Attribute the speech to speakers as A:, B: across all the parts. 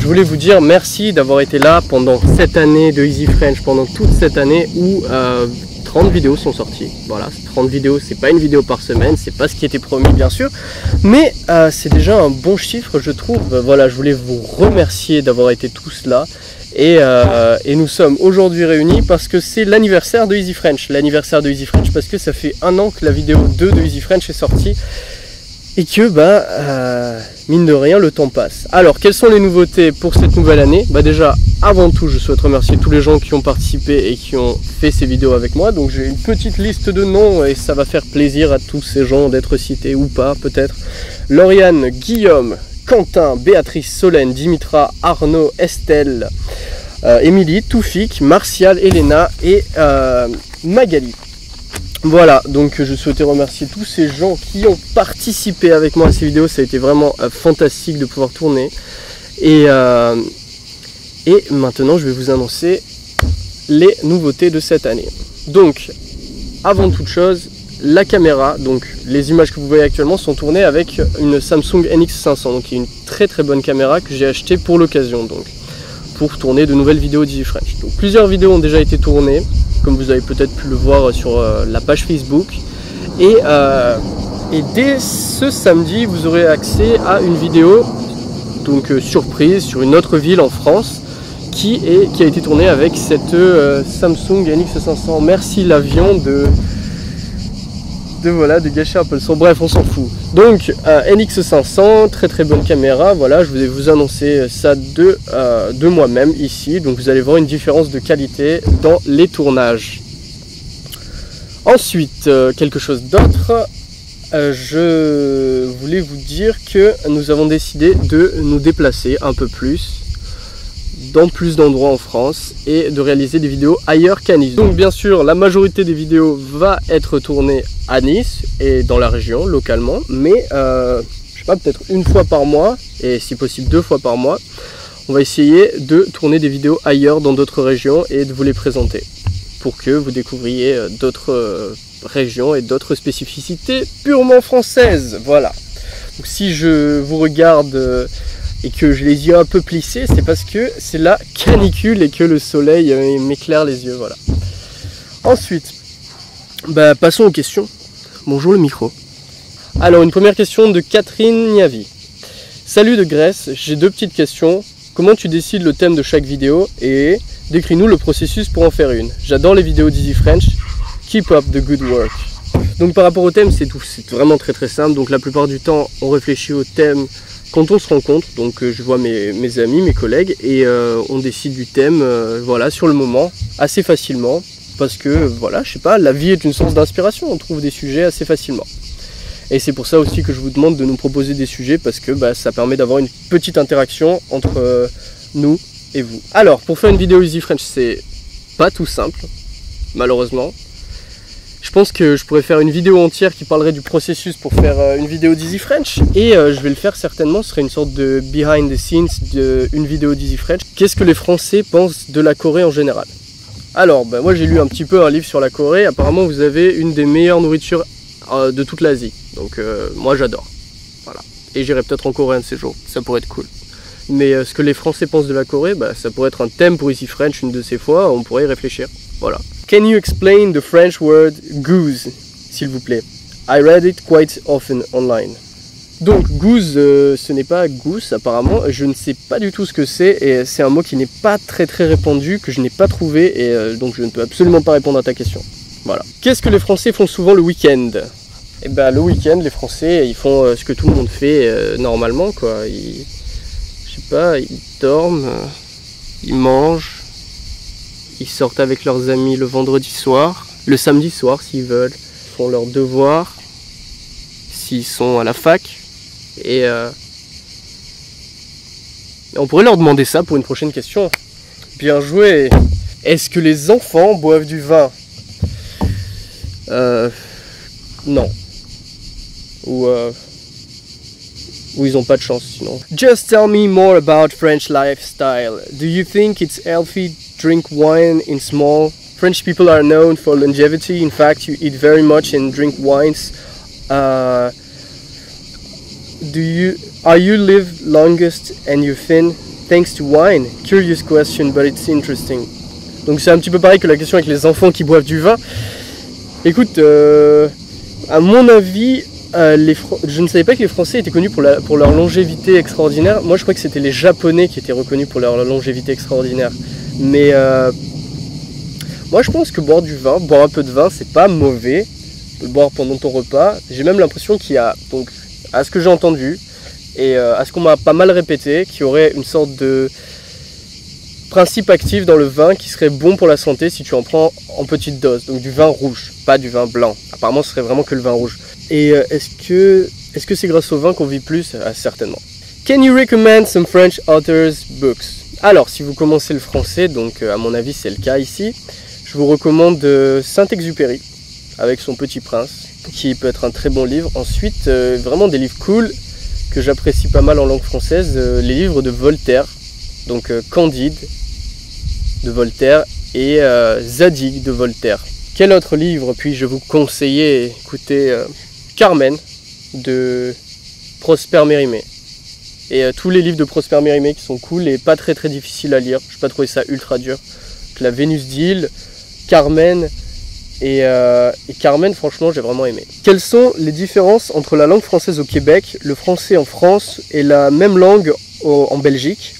A: je voulais vous dire merci d'avoir été là pendant cette année de Easy French, pendant toute cette année où 30 vidéos sont sorties. Voilà, 30 vidéos, c'est pas une vidéo par semaine, c'est pas ce qui était promis bien sûr, mais c'est déjà un bon chiffre je trouve. Voilà, je voulais vous remercier d'avoir été tous là. Et nous sommes aujourd'hui réunis parce que c'est l'anniversaire de Easy French. L'anniversaire de Easy French parce que ça fait 1 an que la vidéo 2 de Easy French est sortie. Et que, mine de rien, le temps passe. Alors, quelles sont les nouveautés pour cette nouvelle année? Déjà, avant tout, je souhaite remercier tous les gens qui ont participé et qui ont fait ces vidéos avec moi. Donc, j'ai une petite liste de noms et ça va faire plaisir à tous ces gens d'être cités ou pas, peut-être. Lauriane, Guillaume, Quentin, Béatrice, Solène, Dimitra, Arnaud, Estelle, Émilie, Toufik, Martial, Elena et Magali. Voilà, donc je souhaitais remercier tous ces gens qui ont participé avec moi à ces vidéos. Ça a été vraiment fantastique de pouvoir tourner. Et maintenant, je vais vous annoncer les nouveautés de cette année. Donc, avant toute chose, la caméra, donc les images que vous voyez actuellement sont tournées avec une Samsung NX500, donc qui est une très très bonne caméra que j'ai achetée pour l'occasion, donc pour tourner de nouvelles vidéos d'Easy French. Donc plusieurs vidéos ont déjà été tournées, comme vous avez peut-être pu le voir sur la page Facebook, et dès ce samedi vous aurez accès à une vidéo donc surprise sur une autre ville en France qui a été tournée avec cette Samsung NX500. Merci l'avion de gâcher un peu le son. Bref, on s'en fout. Donc NX500, très très bonne caméra. Voilà, je vais vous annoncer ça de moi-même ici. Donc vous allez voir une différence de qualité dans les tournages. Ensuite, quelque chose d'autre. Je voulais vous dire que nous avons décidé de nous déplacer un peu plus dans plus d'endroits en France et de réaliser des vidéos ailleurs qu'à Nice. Donc bien sûr, la majorité des vidéos va être tournée à Nice et dans la région, localement, mais je sais pas, peut-être une fois par mois et si possible 2 fois par mois, on va essayer de tourner des vidéos ailleurs dans d'autres régions et de vous les présenter pour que vous découvriez d'autres régions et d'autres spécificités purement françaises. Voilà. Donc si je vous regarde et que j'ai les yeux un peu plissés, c'est parce que c'est la canicule et que le soleil m'éclaire les yeux, voilà. Ensuite, passons aux questions. Bonjour le micro. Alors, une première question de Catherine Niavi. Salut de Grèce, j'ai 2 petites questions. Comment tu décides le thème de chaque vidéo et décris-nous le processus pour en faire une. J'adore les vidéos d'Easy French. Keep up the good work. Donc par rapport au thème, c'est vraiment très très simple. Donc la plupart du temps, on réfléchit au thème quand on se rencontre, donc je vois mes amis, mes collègues, et on décide du thème voilà, sur le moment, assez facilement, parce que voilà, je sais pas, la vie est une source d'inspiration, on trouve des sujets assez facilement. Et c'est pour ça aussi que je vous demande de nous proposer des sujets, parce que ça permet d'avoir une petite interaction entre nous et vous. Alors, pour faire une vidéo Easy French, c'est pas tout simple, malheureusement. Je pense que je pourrais faire une vidéo entière qui parlerait du processus pour faire une vidéo d'Easy French et je vais le faire certainement, ce serait une sorte de behind the scenes d'une vidéo d'Easy French. Qu'est-ce que les Français pensent de la Corée en général? Alors, moi j'ai lu un petit peu un livre sur la Corée, apparemment vous avez une des meilleures nourritures de toute l'Asie, donc moi j'adore, voilà. Et j'irai peut-être en Corée un de ces jours, ça pourrait être cool. Mais ce que les Français pensent de la Corée, ça pourrait être un thème pour Easy French une de ces fois, on pourrait y réfléchir, voilà. Can you explain the French word goose, s'il vous plaît? I read it quite often online. Donc goose, ce n'est pas goose apparemment, je ne sais pas du tout ce que c'est et c'est un mot qui n'est pas très répandu, que je n'ai pas trouvé et donc je ne peux absolument pas répondre à ta question. Voilà. Qu'est-ce que les Français font souvent le week-end? Eh ben le week-end, les Français, ils font ce que tout le monde fait normalement, quoi. Je sais pas, ils dorment, ils mangent. Ils sortent avec leurs amis le vendredi soir, le samedi soir s'ils veulent, ils font leurs devoirs, s'ils sont à la fac, et on pourrait leur demander ça pour une prochaine question. Bien joué. Est-ce que les enfants boivent du vin? Non. Ou ils n'ont pas de chance sinon. Just tell me more about French lifestyle. Do you think it's healthy drink wine in small? French people are known for longevity. In fact, you eat very much and drink wines. Are you live longest and you're thin? thanks to wine? Curious question, but it's interesting. Donc c'est un petit peu pareil que la question avec les enfants qui boivent du vin. Écoute, à mon avis, je ne savais pas que les Français étaient connus pour leur longévité extraordinaire. Moi je crois que c'était les Japonais qui étaient reconnus pour leur longévité extraordinaire. Mais moi je pense que boire du vin, boire un peu de vin, c'est pas mauvais. Tu peux le boire pendant ton repas. J'ai même l'impression qu'il y a, donc à ce que j'ai entendu et à ce qu'on m'a pas mal répété, qu'il y aurait une sorte de principe actif dans le vin qui serait bon pour la santé si tu en prends en petite dose. Donc du vin rouge, pas du vin blanc. Apparemment ce serait vraiment que le vin rouge. Et est-ce que c'est grâce au vin qu'on vit plus? Certainement. Can you recommend some French authors' books? Alors si vous commencez le français, donc à mon avis c'est le cas ici, je vous recommande Saint-Exupéry avec son Petit Prince, qui peut être un très bon livre. Ensuite, vraiment des livres cool que j'apprécie pas mal en langue française, les livres de Voltaire, donc Candide de Voltaire et Zadig de Voltaire. Quel autre livre puis-je vous conseiller? Écoutez, Carmen de Prosper Mérimée. Et tous les livres de Prosper Mérimée qui sont cool et pas très difficiles à lire. Je n'ai pas trouvé ça ultra dur. Donc, la Vénus d'Île, Carmen et Carmen, franchement, j'ai vraiment aimé. Quelles sont les différences entre la langue française au Québec, le français en France et la même langue en Belgique?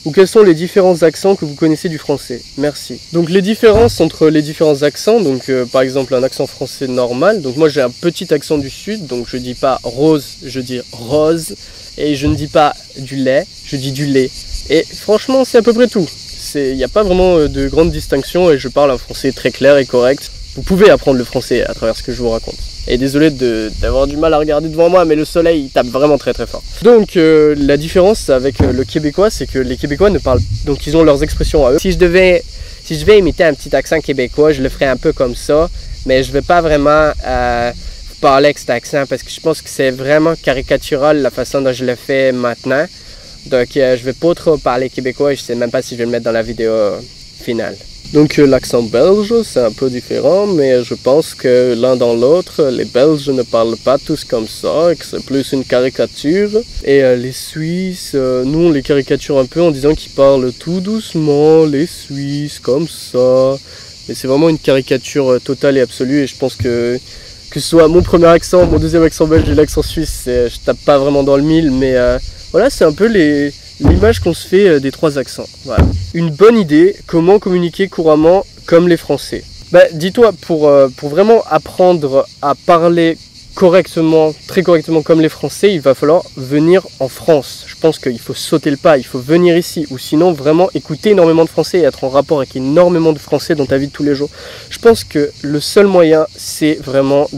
A: Ou quels sont les différents accents que vous connaissez du français? Merci. Donc les différences entre les différents accents, donc par exemple un accent français normal, donc moi j'ai un petit accent du sud, donc je dis pas rose, je dis rose, et je ne dis pas du lait, je dis du lait. Et franchement c'est à peu près tout. Il n'y a pas vraiment de grande distinction et je parle un français très clair et correct. Vous pouvez apprendre le français à travers ce que je vous raconte. Et désolé d'avoir du mal à regarder devant moi, mais le soleil il tape vraiment très fort. Donc la différence avec le québécois, c'est que les Québécois ne parlent, donc ils ont leurs expressions à eux. Si je devais imiter un petit accent québécois, je le ferais un peu comme ça, mais je ne vais pas vraiment parler avec cet accent parce que je pense que c'est vraiment caricatural la façon dont je le fais maintenant. Donc je vais pas trop parler québécois et je sais même pas si je vais le mettre dans la vidéo finale. Donc l'accent belge c'est un peu différent, mais je pense que l'un dans l'autre, les Belges ne parlent pas tous comme ça, et que c'est plus une caricature. Et les Suisses, nous on les caricature un peu en disant qu'ils parlent tout doucement, les Suisses, comme ça. Mais c'est vraiment une caricature totale et absolue, et je pense que ce soit mon premier accent, mon deuxième accent belge et l'accent suisse, je tape pas vraiment dans le mille, mais voilà, c'est un peu l'image qu'on se fait des trois accents. Voilà. Une bonne idée, comment communiquer couramment comme les Français. Dis-toi, pour vraiment apprendre à parler correctement, très correctement comme les Français, il va falloir venir en France. Je pense qu'il faut sauter le pas, il faut venir ici, ou sinon vraiment écouter énormément de Français et être en rapport avec énormément de Français dans ta vie de tous les jours. Je pense que le seul moyen, c'est vraiment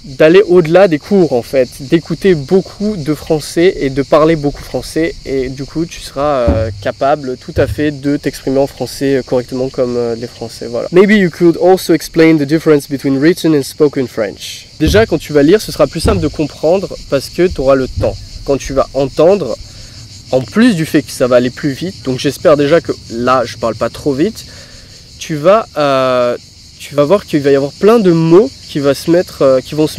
A: d'aller au-delà des cours en fait, d'écouter beaucoup de français et de parler beaucoup français, et du coup tu seras capable tout à fait de t'exprimer en français correctement comme les Français, voilà. Maybe you could also explain the difference between written and spoken French. Déjà quand tu vas lire, ce sera plus simple de comprendre parce que tu auras le temps. Quand tu vas entendre, en plus du fait que ça va aller plus vite, donc j'espère déjà que là je parle pas trop vite, tu vas voir qu'il va y avoir plein de mots qui vont se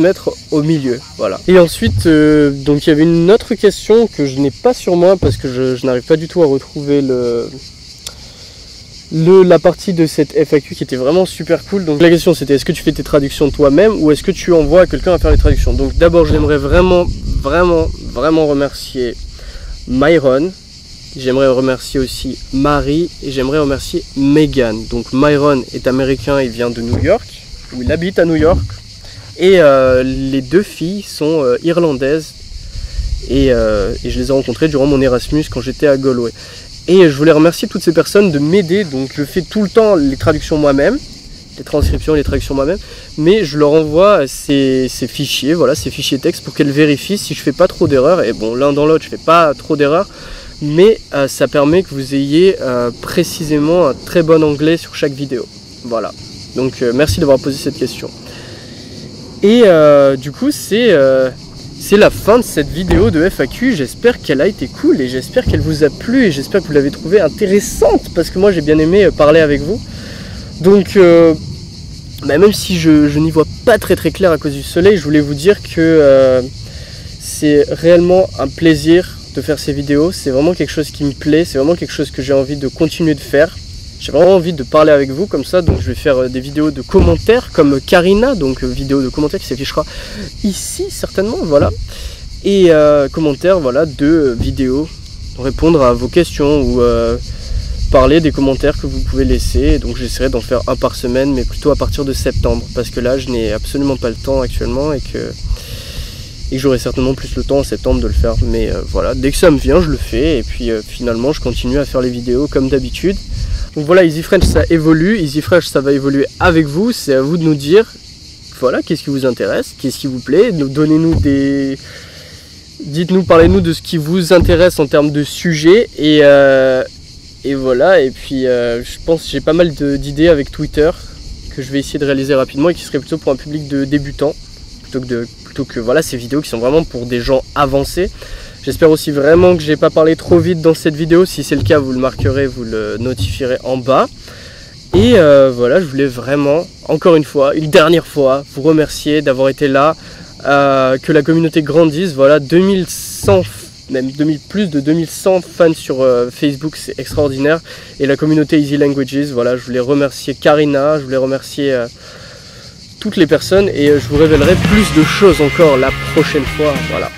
A: mettre au milieu, voilà. Et ensuite, donc il y avait une autre question que je n'ai pas sur moi parce que je n'arrive pas du tout à retrouver la partie de cette FAQ qui était vraiment super cool. Donc la question c'était, est-ce que tu fais tes traductions toi-même ou est-ce que tu envoies quelqu'un à faire les traductions? Donc d'abord j'aimerais vraiment remercier Myron. J'aimerais remercier aussi Marie et j'aimerais remercier Megan. Donc Myron est américain, il vient de New York, ou il habite à New York. Et les deux filles sont irlandaises et je les ai rencontrées durant mon Erasmus quand j'étais à Galway. Et je voulais remercier toutes ces personnes de m'aider. Donc je fais tout le temps les traductions moi-même, les transcriptions et les traductions moi-même, mais je leur envoie ces fichiers, voilà, ces fichiers texte pour qu'elles vérifient si je fais pas trop d'erreurs. Et bon, l'un dans l'autre, je fais pas trop d'erreurs. Mais ça permet que vous ayez précisément un très bon anglais sur chaque vidéo. Voilà. Donc merci d'avoir posé cette question. Et du coup c'est la fin de cette vidéo de FAQ. J'espère qu'elle a été cool et j'espère qu'elle vous a plu et j'espère que vous l'avez trouvée intéressante parce que moi j'ai bien aimé parler avec vous. Donc même si je n'y vois pas très clair à cause du soleil, je voulais vous dire que c'est réellement un plaisir de faire ces vidéos. C'est vraiment quelque chose qui me plaît, c'est vraiment quelque chose que j'ai envie de continuer de faire. J'ai vraiment envie de parler avec vous comme ça, donc je vais faire des vidéos de commentaires comme Karina, donc vidéo de commentaires qui s'affichera ici certainement, voilà. Et commentaires, voilà, de vidéos, répondre à vos questions ou parler des commentaires que vous pouvez laisser. Donc j'essaierai d'en faire un par semaine, mais plutôt à partir de septembre, parce que là je n'ai absolument pas le temps actuellement et que j'aurai certainement plus le temps en septembre de le faire. Mais voilà, dès que ça me vient, je le fais, et puis finalement je continue à faire les vidéos comme d'habitude. Donc voilà, Easy French ça évolue, Easy French ça va évoluer avec vous, c'est à vous de nous dire, voilà, qu'est-ce qui vous intéresse, qu'est-ce qui vous plaît, donnez-nous des... Dites-nous, parlez-nous de ce qui vous intéresse en termes de sujet, et voilà, et puis je pense que j'ai pas mal d'idées avec Twitter, que je vais essayer de réaliser rapidement, et qui serait plutôt pour un public de débutants, plutôt que voilà, ces vidéos qui sont vraiment pour des gens avancés. J'espère aussi vraiment que j'ai pas parlé trop vite dans cette vidéo. Si c'est le cas, vous le marquerez, vous le notifierez en bas. Et voilà, je voulais vraiment, encore une fois, une dernière fois, vous remercier d'avoir été là, que la communauté grandisse. Voilà, 2100, même plus de 2100 fans sur Facebook, c'est extraordinaire. Et la communauté Easy Languages, voilà, je voulais remercier Karina, je voulais remercier toutes les personnes, et je vous révélerai plus de choses encore la prochaine fois. Voilà.